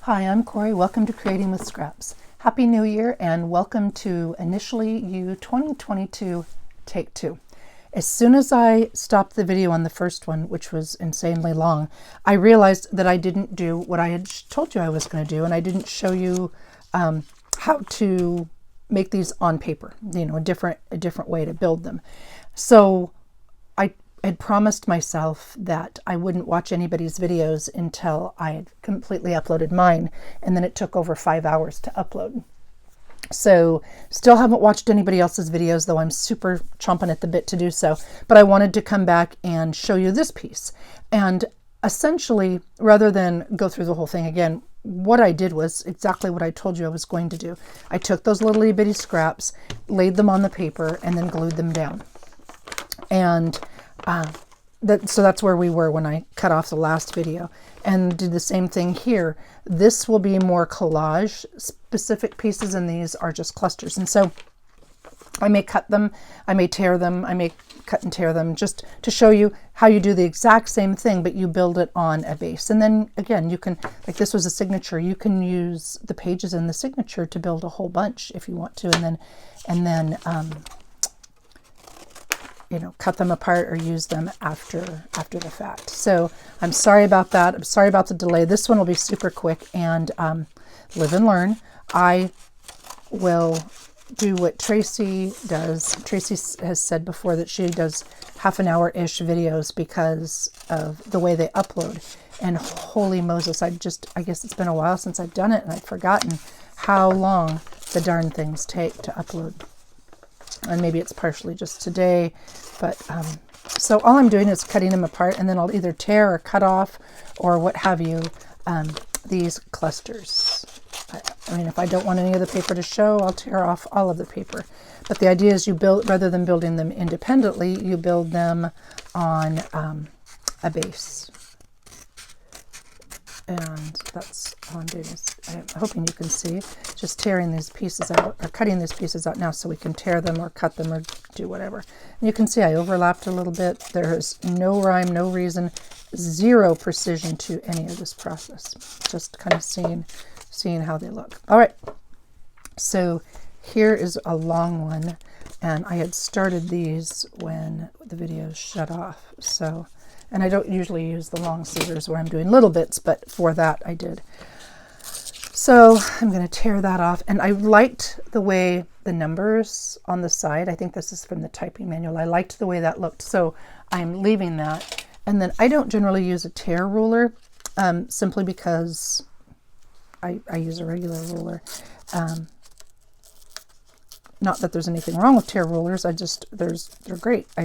Hi, I'm Corey. Welcome to Creating with Scraps. Happy New Year and welcome to Initially You 2022 Take 2. As soon as I stopped the video on the first one, which was insanely long, I realized that I didn't do what I had told you I was going to do, and I didn't show you how to make these on paper, a different way to build them. So I had promised myself that I wouldn't watch anybody's videos until I had completely uploaded mine, and then it took over 5 hours to upload. So still haven't watched anybody else's videos, though I'm super chomping at the bit to do so. But I wanted to come back and show you this piece. And essentially, rather than go through the whole thing again, what I did was exactly what I told you I was going to do. I took those little itty bitty scraps, laid them on the paper, and then glued them down. And so that's where we were when I cut off the last video, and did the same thing here. This will be more collage specific pieces, and these are just clusters. And so I may cut them, I may tear them, I may cut and tear them, just to show you how you do the exact same thing, but you build it on a base. And then again, you can, like this was a signature, you can use the pages in the signature to build a whole bunch if you want to, and then cut them apart or use them after the fact. So I'm sorry about that. I'm sorry about the delay. This one will be super quick, and live and learn. I will do what Tracy does. Tracy has said before that she does half an hour-ish videos because of the way they upload. And holy Moses, I guess it's been a while since I've done it, and I've forgotten how long the darn things take to upload. And maybe it's partially just today, but so all I'm doing is cutting them apart, and then I'll either tear or cut off or what have you these clusters. I mean, if I don't want any of the paper to show, I'll tear off all of the paper. But the idea is you build, rather than building them independently, you build them on a base. And that's all I'm doing. I'm hoping you can see, just tearing these pieces out, or cutting these pieces out now so we can tear them or cut them or do whatever. And you can see I overlapped a little bit. There is no rhyme, no reason, zero precision to any of this process. Just kind of seeing how they look. All right, so here is a long one, and I had started these when the video shut off. So, and I don't usually use the long scissors where I'm doing little bits, but for that I did. So I'm going to tear that off, and I liked the way the numbers on the side, I think this is from the typing manual, I liked the way that looked, so I'm leaving that. And then I don't generally use a tear ruler, simply because I use a regular ruler. Not that there's anything wrong with tear rulers, they're great. I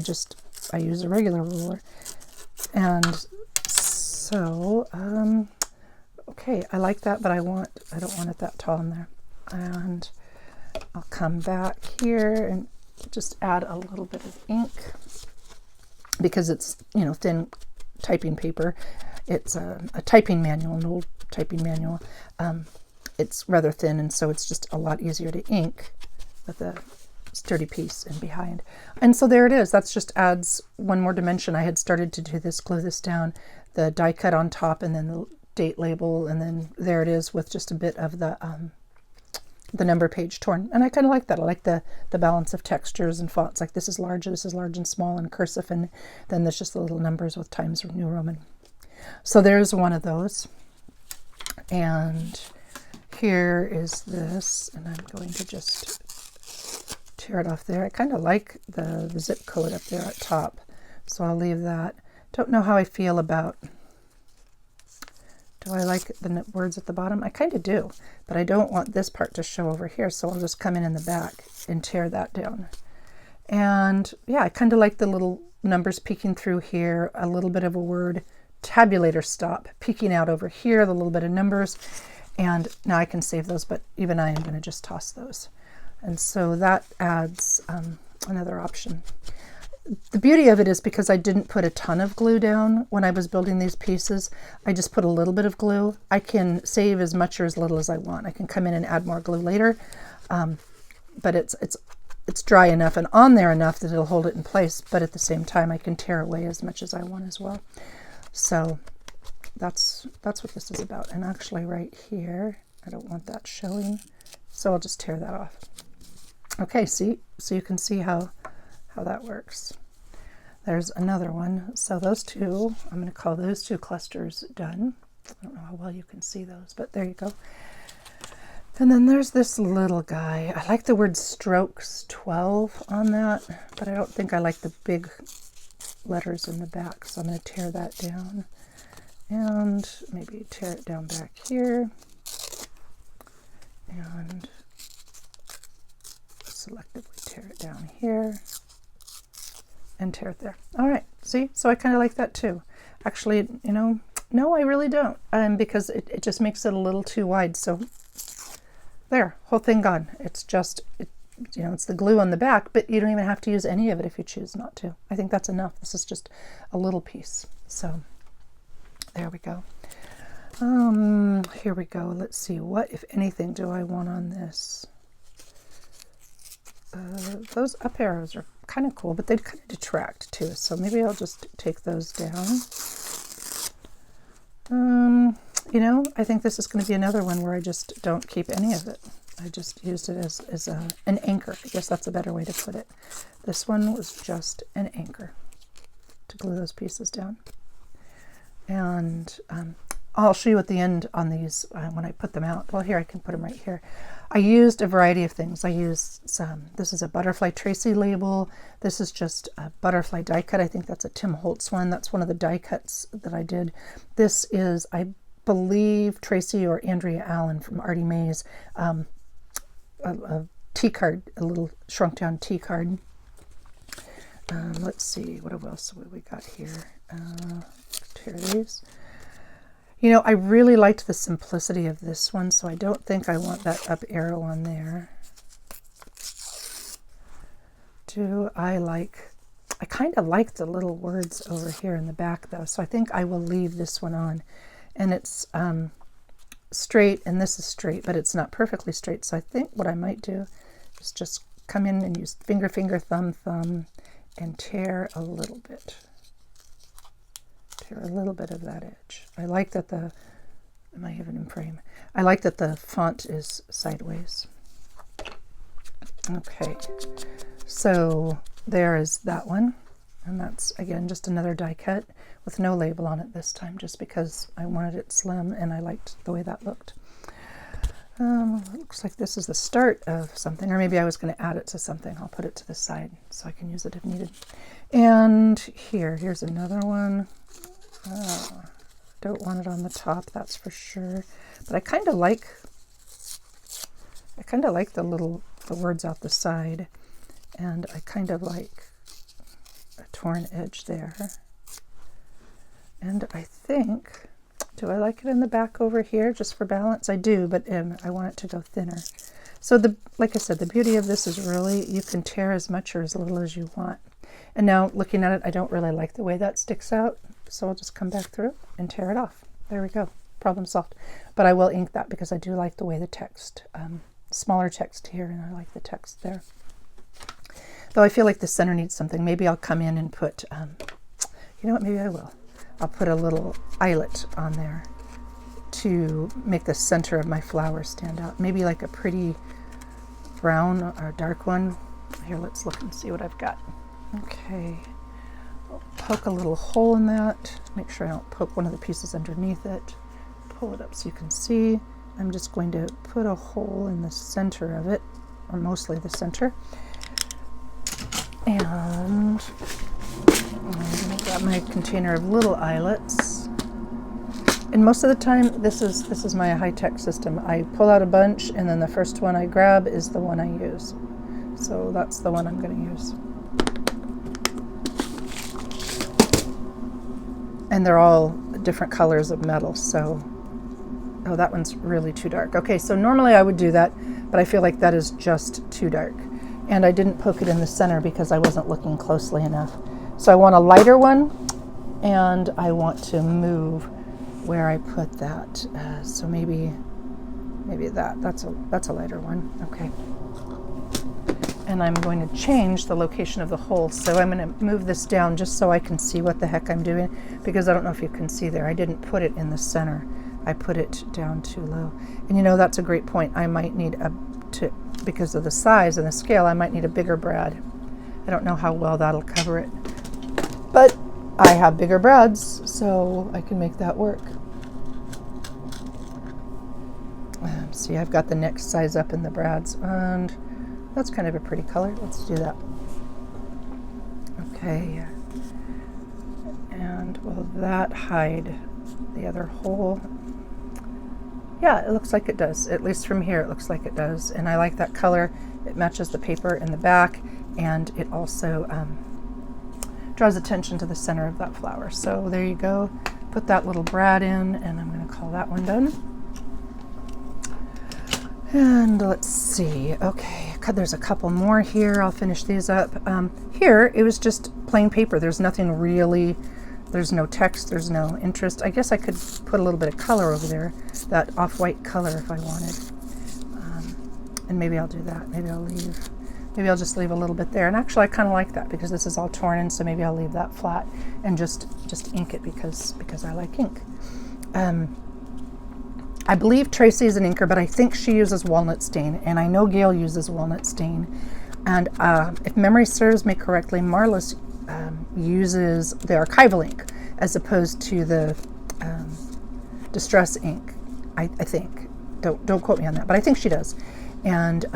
use a regular ruler. And so, okay, I like that, but I don't want it that tall in there. And I'll come back here and just add a little bit of ink, because it's, thin typing paper. It's a typing manual, an old typing manual. It's rather thin, and so it's just a lot easier to ink with a sturdy piece in behind. And so there it is. That's just adds one more dimension. I had started to do this, glue this down, the die cut on top, and then the date label, and then there it is with just a bit of the number page torn. And I kind of like that. I like the balance of textures and fonts. Like this is large and small and cursive, and then there's just the little numbers with Times New Roman. So there's one of those. And here is this, and I'm going to just tear it off there. I kind of like the zip code up there at top, so I'll leave that. Don't know how I feel about, do I like the words at the bottom? I kind of do, but I don't want this part to show over here, so I'll just come in the back and tear that down. And yeah, I kind of like the little numbers peeking through here, a little bit of a word, tabulator stop, peeking out over here, the little bit of numbers. And now I can save those, but even I am going to just toss those. And so that adds another option. The beauty of it is, because I didn't put a ton of glue down when I was building these pieces, I just put a little bit of glue. I can save as much or as little as I want. I can come in and add more glue later, but it's dry enough and on there enough that it'll hold it in place, but at the same time I can tear away as much as I want as well. So that's what this is about. And actually right here, I don't want that showing, so I'll just tear that off. Okay, see, so you can see how that works. There's another one. So those two, I'm going to call those two clusters done. I don't know how well you can see those, but there you go. And then there's this little guy. I like the word strokes 12 on that, but I don't think I like the big letters in the back, so I'm going to tear that down and maybe tear it down back here and selectively tear it down here and tear it there. All right, see, so I kind of like that too. Actually, you know, no, I really don't, because it just makes it a little too wide. So there, whole thing gone. It's just, you know, it's the glue on the back, but you don't even have to use any of it if you choose not to. I think that's enough. This is just a little piece. So there we go. Here we go. Let's see, what, if anything, do I want on this? Those up arrows are kind of cool, but they kind of detract too. So maybe I'll just take those down. You know, I think this is going to be another one where I just don't keep any of it. I just used it as an anchor. I guess that's a better way to put it. This one was just an anchor to glue those pieces down. And I'll show you at the end on these when I put them out. Well, here, I can put them right here. I used a variety of things. I used some, this is a Butterfly Tracy label. This is just a butterfly die cut. I think that's a Tim Holtz one. That's one of the die cuts that I did. This is, I believe, Tracy or Andrea Allen from Artie Mae's a tea card, a little shrunk down tea card. Let's see, what else have we got here? Tear these. You know, I really liked the simplicity of this one, so I don't think I want that up arrow on there. I kind of like the little words over here in the back though, so I think I will leave this one on. And it's straight, and this is straight, but it's not perfectly straight. So I think what I might do is just come in and use finger, finger, thumb, thumb, and tear a little bit. Tear a little bit of that edge. I like that am I even in frame? I like that the font is sideways. Okay, so there is that one. And that's, again, just another die cut with no label on it this time, just because I wanted it slim and I liked the way that looked. Looks like this is the start of something, or maybe I was going to add it to something. I'll put it to the side so I can use it if needed. And here's another one. Don't want it on the top, that's for sure. But I kind of like the words out the side, and I kind of like a torn edge there. And I think, do I like it in the back over here just for balance? I do, but I want it to go thinner. So like I said, the beauty of this is really you can tear as much or as little as you want. And now looking at it, I don't really like the way that sticks out, so I'll just come back through and tear it off. There we go, problem solved. But I will ink that because I do like the way the text, smaller text here, and I like the text there. Though I feel like the center needs something. Maybe I'll come in and put, you know what, maybe I will. I'll put a little eyelet on there to make the center of my flower stand out. Maybe like a pretty brown or dark one. Here, let's look and see what I've got. Okay, I'll poke a little hole in that. Make sure I don't poke one of the pieces underneath it. Pull it up so you can see. I'm just going to put a hole in the center of it, or mostly the center. And I'm going to grab my container of little eyelets. And most of the time, this is my high-tech system. I pull out a bunch, and then the first one I grab is the one I use. So that's the one I'm going to use. And they're all different colors of metal, so... Oh, that one's really too dark. Okay, so normally I would do that, but I feel like that is just too dark. And I didn't poke it in the center because I wasn't looking closely enough. So I want a lighter one, and I want to move where I put that. So maybe that's a lighter one. Okay. and I'm going to change the location of the hole. So I'm going to move this down just so I can see what the heck I'm doing, because I don't know if you can see there, I didn't put it in the center. I put it down too low. And you know, that's a great point. I might need because of the size and the scale, I might need a bigger brad. I don't know how well that'll cover it, but I have bigger brads, so I can make that work. See, I've got the next size up in the brads, and that's kind of a pretty color. Let's do that. Okay. And will that hide the other hole? Yeah, it looks like it does. At least from here, it looks like it does. And I like that color. It matches the paper in the back, and it also draws attention to the center of that flower. So there you go. Put that little brad in, and I'm going to call that one done. And let's see. Okay, there's a couple more here. I'll finish these up. Here, it was just plain paper. There's nothing really, there's no text, there's no interest. I guess I could put a little bit of color over there, that off-white color if I wanted. And maybe I'll do that. Maybe I'll just leave a little bit there. And actually, I kind of like that because this is all torn in, so maybe I'll leave that flat and just ink it because I like ink. I believe Tracy is an inker, but I think she uses walnut stain, and I know Gail uses walnut stain. And if memory serves me correctly, Marlis uses the archival ink as opposed to the distress ink. I think. Don't quote me on that, but I think she does. And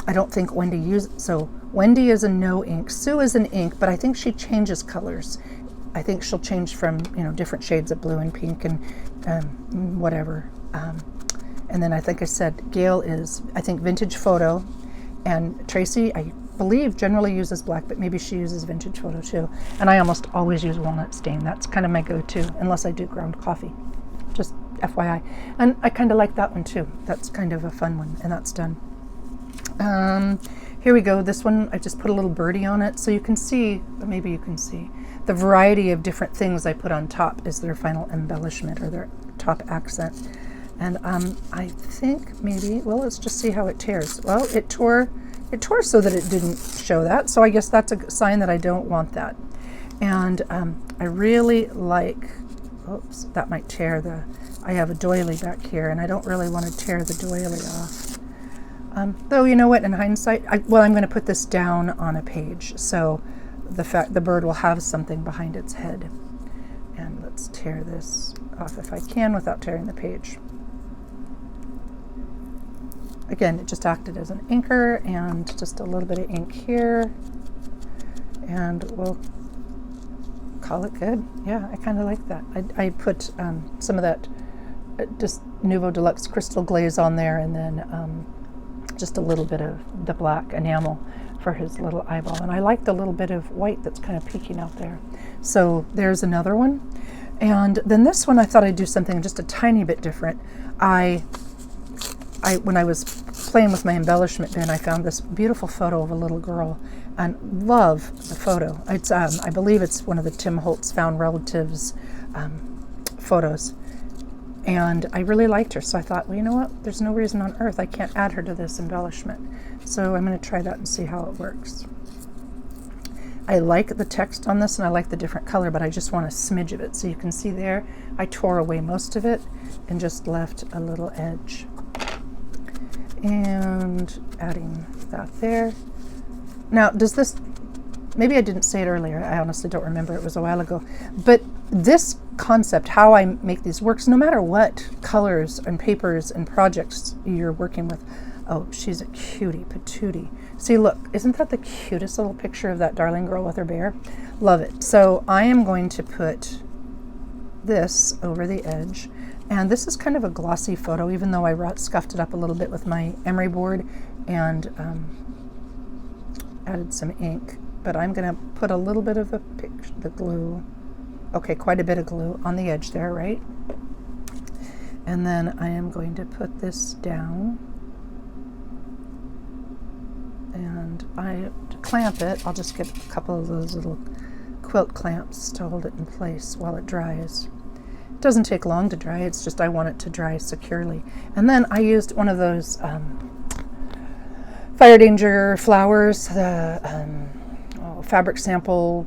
I don't think Wendy uses. So Wendy is a no ink. Sue is an ink, but I think she changes colors. I think she'll change from different shades of blue and pink and whatever. And then I think I said Gail is, I think, vintage photo, and Tracy, I believe, generally uses black, but maybe she uses vintage photo too. And I almost always use walnut stain. That's kind of my go-to, unless I do ground coffee. Just FYI. And I kind of like that one too. That's kind of a fun one, and that's done. Here we go. This one, I just put a little birdie on it, so you can see, maybe you can see, the variety of different things I put on top is their final embellishment or their top accent. And I think maybe, well, let's just see how it tears. Well, it tore so that it didn't show that. So I guess that's a sign that I don't want that. And I really like, oops, that might tear I have a doily back here, and I don't really want to tear the doily off. Though, you know what, in hindsight, I'm going to put this down on a page. So the bird will have something behind its head. And let's tear this off if I can without tearing the page. Again, it just acted as an inker, and just a little bit of ink here, and we'll call it good. Yeah, I kind of like that. I put some of that just Nouveau Deluxe crystal glaze on there, and then just a little bit of the black enamel for his little eyeball. And I like the little bit of white that's kind of peeking out there. So there's another one. And then this one, I thought I'd do something just a tiny bit different. When I was playing with my embellishment bin, I found this beautiful photo of a little girl, and love the photo. It's I believe it's one of the Tim Holtz Found Relatives photos, and I really liked her. So I thought, well, you know what? There's no reason on earth I can't add her to this embellishment. So I'm going to try that and see how it works. I like the text on this, and I like the different color, but I just want a smidge of it. So you can see there, I tore away most of it and just left a little edge. And adding that there. Now, does this, maybe I didn't say it earlier, I honestly don't remember, it was a while ago, but this concept, how I make these works, no matter what colors and papers and projects you're working with. Oh, she's a cutie patootie. See, look, isn't that the cutest little picture of that darling girl with her bear? Love it. So I am going to put this over the edge. And this is kind of a glossy photo, even though I scuffed it up a little bit with my emery board and added some ink. But I'm going to put a little bit of the glue, okay, quite a bit of glue on the edge there, right? And then I am going to put this down. And to clamp it, I'll just get a couple of those little quilt clamps to hold it in place while it dries. It doesn't take long to dry, it's just I want it to dry securely. And then I used one of those Fire Danger flowers, the fabric sample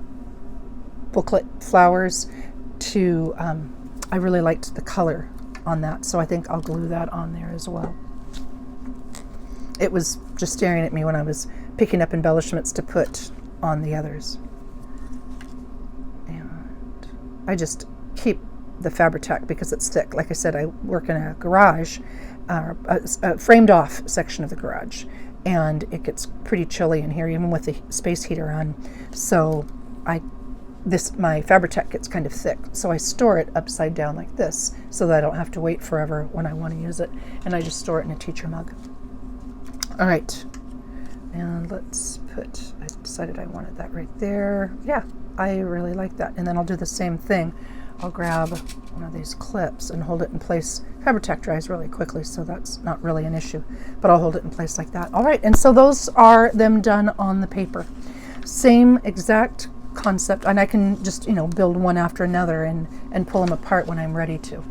booklet flowers to, I really liked the color on that, so I think I'll glue that on there as well. It was just staring at me when I was picking up embellishments to put on the others. And I just keep the Fabri-Tac because it's thick. Like I said, I work in a garage, a framed off section of the garage, and it gets pretty chilly in here even with the space heater on. So my Fabri-Tac gets kind of thick, so I store it upside down like this so that I don't have to wait forever when I want to use it, and I just store it in a teacher mug. All right, and let's put, I decided I wanted that right there. Yeah, I really like that. And then I'll do the same thing. I'll grab one of these clips and hold it in place. Fabri-Tac dries really quickly, so that's not really an issue, but I'll hold it in place like that. All right, and so those are them done on the paper. Same exact concept, and I can just, you know, build one after another and pull them apart when I'm ready to.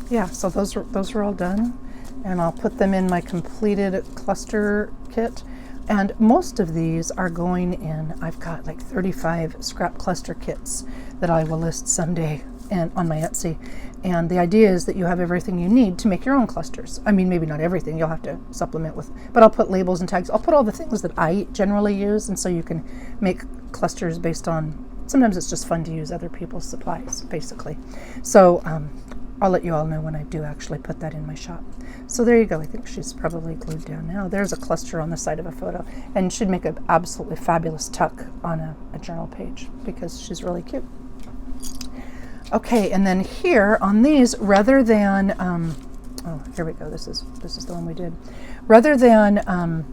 Yeah, so those are all done, and I'll put them in my completed cluster kit. And most of these are going in, I've got like 35 scrap cluster kits that I will list someday and on my Etsy. And the idea is that you have everything you need to make your own clusters. I mean, maybe not everything, you'll have to supplement with, but I'll put labels and tags. I'll put all the things that I generally use, and so you can make clusters based on, sometimes it's just fun to use other people's supplies, basically. So I'll let you all know when I do actually put that in my shop. So there you go. I think she's probably glued down now. There's a cluster on the side of a photo, and should make an absolutely fabulous tuck on a journal page because she's really cute. Okay, and then here on these, rather than, oh, here we go. This is the one we did. Rather than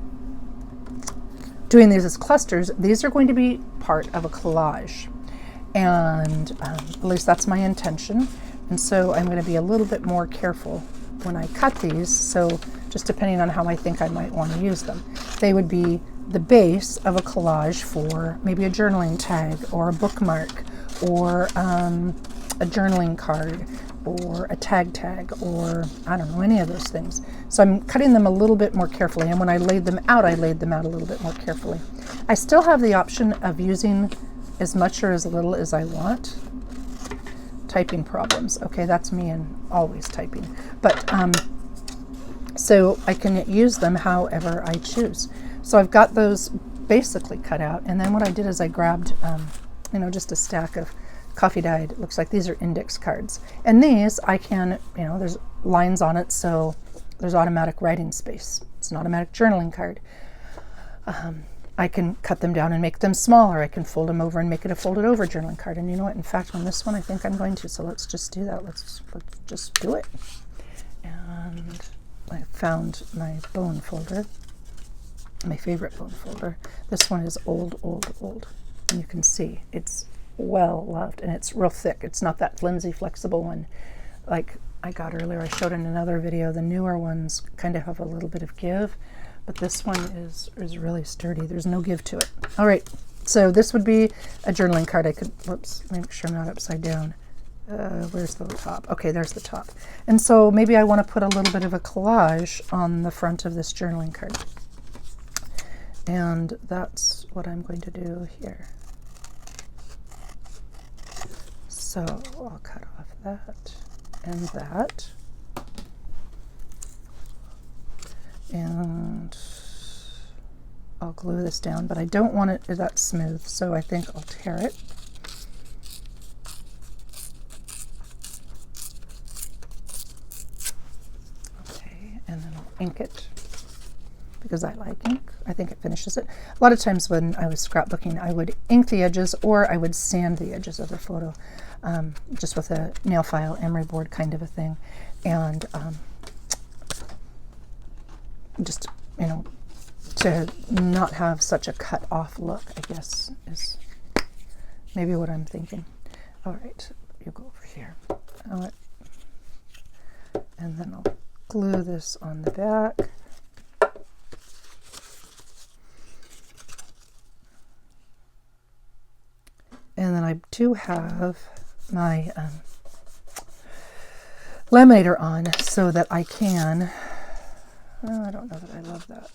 doing these as clusters, these are going to be part of a collage, and at least that's my intention. And so I'm going to be a little bit more careful when I cut these, so just depending on how I think I might want to use them. They would be the base of a collage for maybe a journaling tag or a bookmark or a journaling card or a tag or I don't know, any of those things. So I'm cutting them a little bit more carefully, and when I laid them out a little bit more carefully. I still have the option of using as much or as little as I want. Typing problems. Okay, that's me and always typing. But so I can use them however I choose. So I've got those basically cut out, and then what I did is I grabbed you know, just a stack of coffee dyed, it looks like these are index cards, and these I can, you know, there's lines on it, so there's automatic writing space. It's an automatic journaling card. I can cut them down and make them smaller. I can fold them over and make it a folded over journaling card. And you know what? In fact, on this one, I think I'm going to. So let's just do that. Let's just do it. And I found my bone folder, my favorite bone folder. This one is old. And you can see it's well loved, and it's real thick. It's not that flimsy, flexible one like I got earlier. I showed in another video. The newer ones kind of have a little bit of give, but this one is really sturdy. There's no give to it. All right, so this would be a journaling card. I could, whoops, make sure I'm not upside down. Where's the top? Okay, there's the top. And so maybe I want to put a little bit of a collage on the front of this journaling card. And that's what I'm going to do here. So I'll cut off that and that. And I'll glue this down, but I don't want it that smooth, so I think I'll tear it. Okay, and then I'll ink it because I like ink. I think it finishes it. A lot of times when I was scrapbooking, I would ink the edges or I would sand the edges of the photo, just with a nail file, emery board kind of a thing. And just, you know, to not have such a cut off look, I guess, is maybe what I'm thinking. All right, you go over here. And then I'll glue this on the back. And then I do have my laminator on so that I can Oh, I don't know that I love that.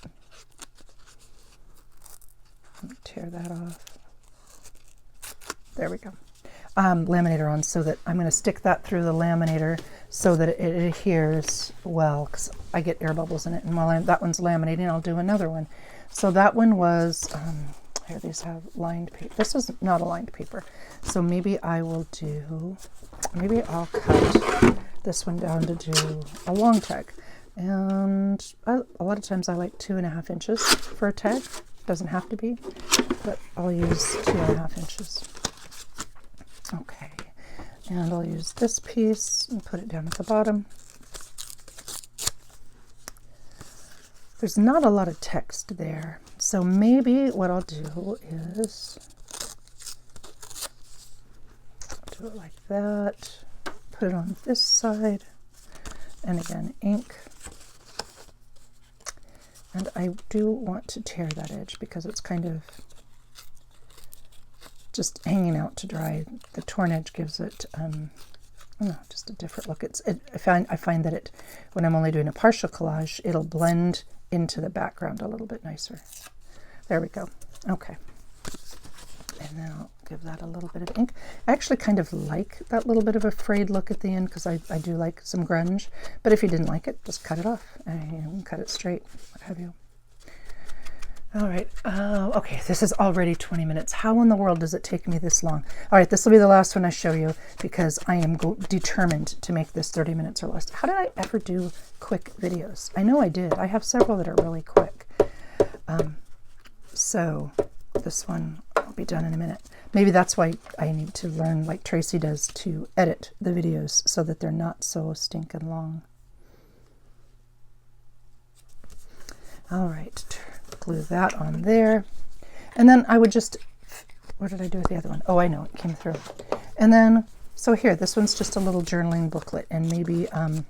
Let me tear that off. There we go. Laminator on, so that I'm going to stick that through the laminator so that it adheres well, because I get air bubbles in it. And while that one's laminating, I'll do another one. So that one was, here, these have lined paper. This is not a lined paper. So maybe I'll cut this one down to do a long tag. And a lot of times I like 2.5 inches for a tag. Doesn't have to be, but I'll use 2.5 inches. Okay, and I'll use this piece and put it down at the bottom. There's not a lot of text there, so maybe what I'll do is do it like that, put it on this side, and again, ink. And I do want to tear that edge because it's kind of just hanging out to dry. The torn edge gives it just a different look. I find that when I'm only doing a partial collage, it'll blend into the background a little bit nicer. There we go. Okay. And then I'll give that a little bit of ink. I actually kind of like that little bit of a frayed look at the end because I do like some grunge. But if you didn't like it, just cut it off and cut it straight, what have you. All right, okay, this is already 20 minutes. How in the world does it take me this long? All right, this will be the last one I show you because I am determined to make this 30 minutes or less. How did I ever do quick videos? I know I did. I have several that are really quick. So this one will be done in a minute. Maybe that's why I need to learn, like Tracy does, to edit the videos so that they're not so stinking long. All right. Glue that on there, and then I would just, what did I do with the other one? Oh, I know, it came through. And then, so here, this one's just a little journaling booklet, and maybe I'll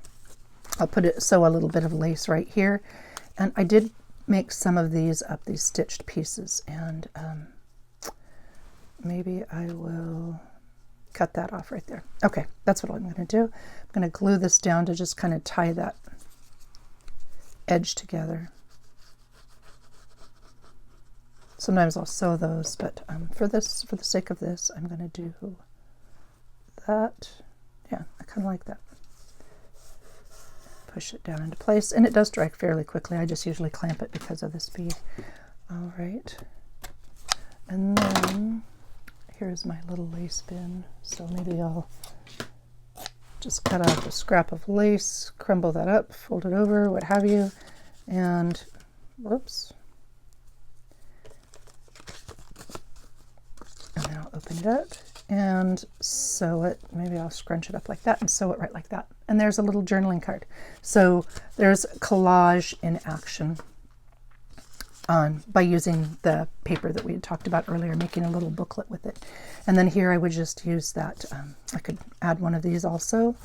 sew a little bit of lace right here. And I did make some of these up, these stitched pieces, and maybe I will cut that off right there. Okay, that's what I'm going to do. I'm going to glue this down to just kind of tie that edge together. Sometimes I'll sew those, but for the sake of this, I'm going to do that. Yeah, I kind of like that. Push it down into place, and it does dry fairly quickly. I just usually clamp it because of this bead. All right, and then here's my little lace bin. So maybe I'll just cut off a scrap of lace, crumble that up, fold it over, what have you, and whoops. And then I'll open it up and sew it. Maybe I'll scrunch it up like that and sew it right like that. And there's a little journaling card. So there's collage in action by using the paper that we had talked about earlier, making a little booklet with it. And then here I would just use that. I could add one of these also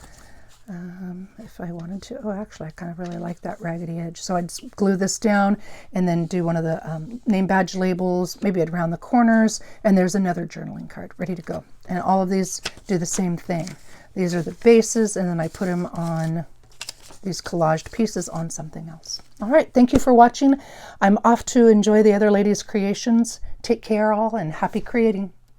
if I wanted to. Oh, actually, I kind of really like that raggedy edge. So I'd glue this down and then do one of the name badge labels. Maybe I'd round the corners, and there's another journaling card ready to go. And all of these do the same thing. These are the bases, and then I put them on these collaged pieces on something else. All right, thank you for watching. I'm off to enjoy the other ladies' creations. Take care all, and happy creating.